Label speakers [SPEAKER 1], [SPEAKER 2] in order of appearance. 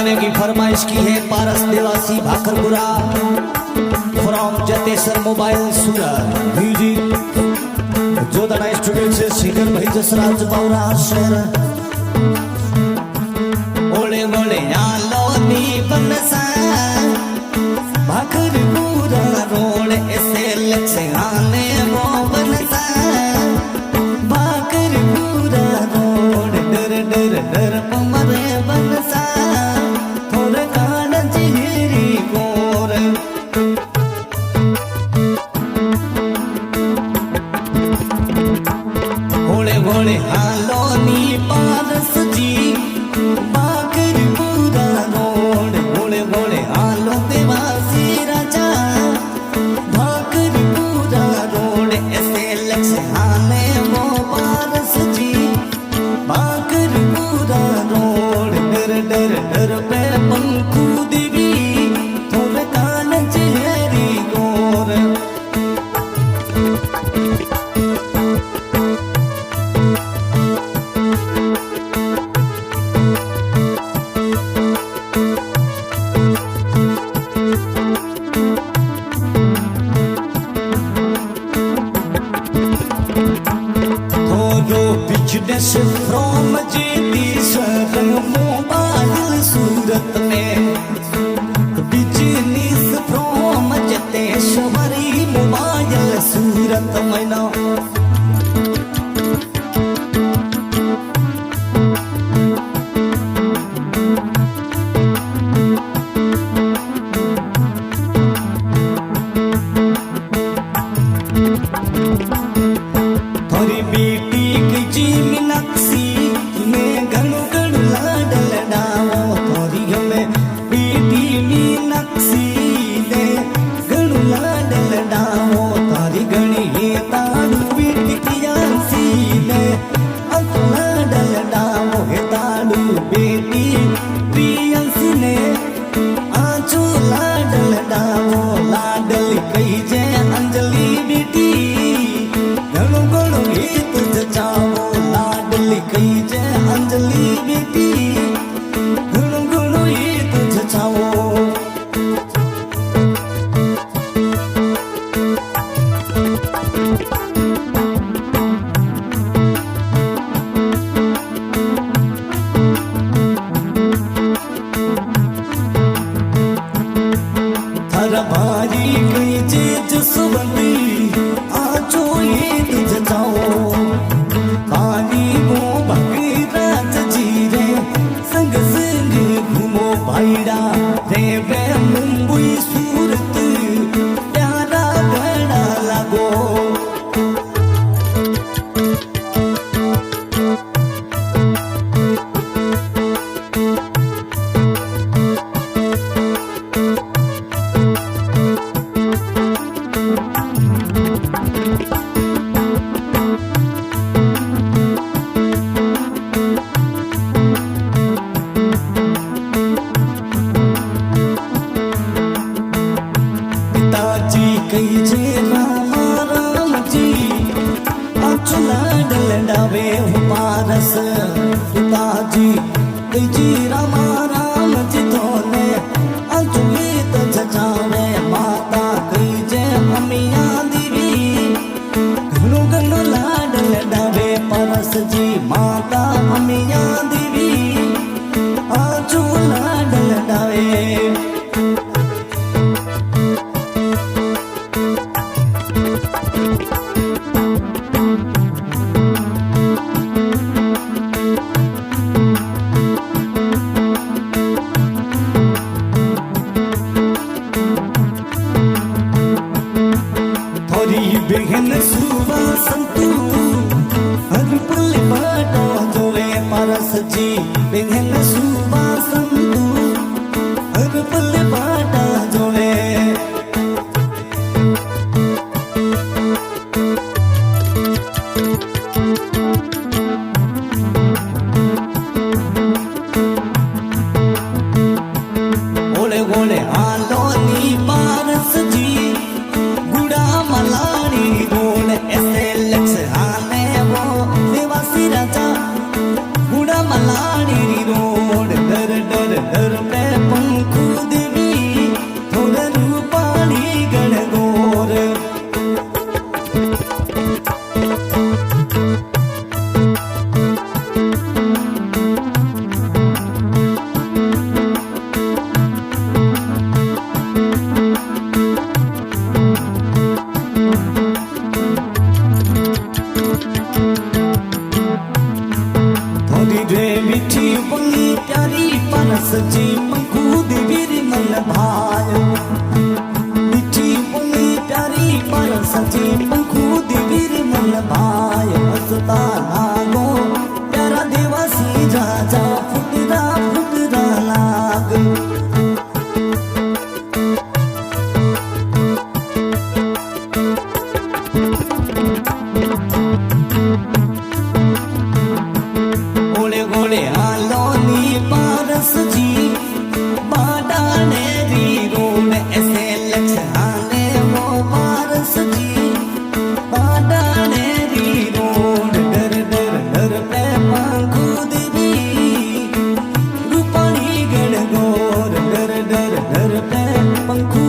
[SPEAKER 1] गाने की फरमाइश की है Paras Devasi Bhakharpura from Jateshwar mobile Surat music Jodhana studio से सिंगर भाई जसराज बावरा शहर ओले ओले आलो नी बनसा भाखरपुरा रोड ऐसे लक्ष्य आने वो बनसा भाखरपुरा रोड डर डर डर पमरे बनसा घोड़े हालो नी पारस जी भाखरपुरा रोड घोड़े घोड़े हालो देवासी राजा भाखरपुरा रोड ऐसे लक्ष्य आने वो पारस जी भाखरपुरा रोड डर डर डर पे पंखू देवी थोड़े कान चेहरी गोर बिजनेस फ्रॉम जतेश्वर मोबाइल सूरत में बिजनेस फ्रॉम जतेश्वरी मोबाइल सूरत में ना थोड़ी बेटी की जी मीनाक्षी में घणो घणो लाडल डावो थोड़ी हमें बेटी मीनाक्षी ने घणो लाडल डावो थारी घणी हे ताड़ू बेटी प्रियांशी ने अंतो लाडल डावो हे ताड़ू बेटी प्रियांशी ने आजो लाडल डावो लाडल कही जे अंजलि बेटी घणो घणो गीत जचावो लाडली कही जे अंजलि बेटी घणो घणो गीत जचावो थर भारी कही जे जसवंती आजो गीत जचाओ पानी मो भगीरथ जी रे संग संग घूमो भाईड़ा रे वे मुंबई सूरत प्यारा बड़ा लगो पिताजी कही जे राम राम जी पाछो लाडल डावे हो पारस पिताजी कही जे राम राम जी थोने आजो गीत जचावे माता कही जे अमिया देवी घणो घणो लाडल डावे पारस जी माता अमिया देवी आजो लाडल डावे बहन सुबा संतू हर पल बाटो जोवे पारस जी बहन सुबा संतू हर पल बाटा जोवे ओले ओले आलो नी पारस जी गुड़ा मलानी रोड ऐसे लक्ष्य आने वो देवासी राजा गुड़ा मलानी रोड रे मीठी बोली प्यारी परस जी पंखू देवीर मन भायो मीठी बोली प्यारी परस जी पंखू देवीर मन भायो हसता लागो प्यारा देवासी राजा फुटरा फुटरा लाग गोले आलोनी पारस जी बाडाने री रोड ऐसे लक्षाने वो पारस जी बाडाने री रोड डर डर डर पे पंखू देवी रूपाणी गण गोर डर डर डर पे पंखू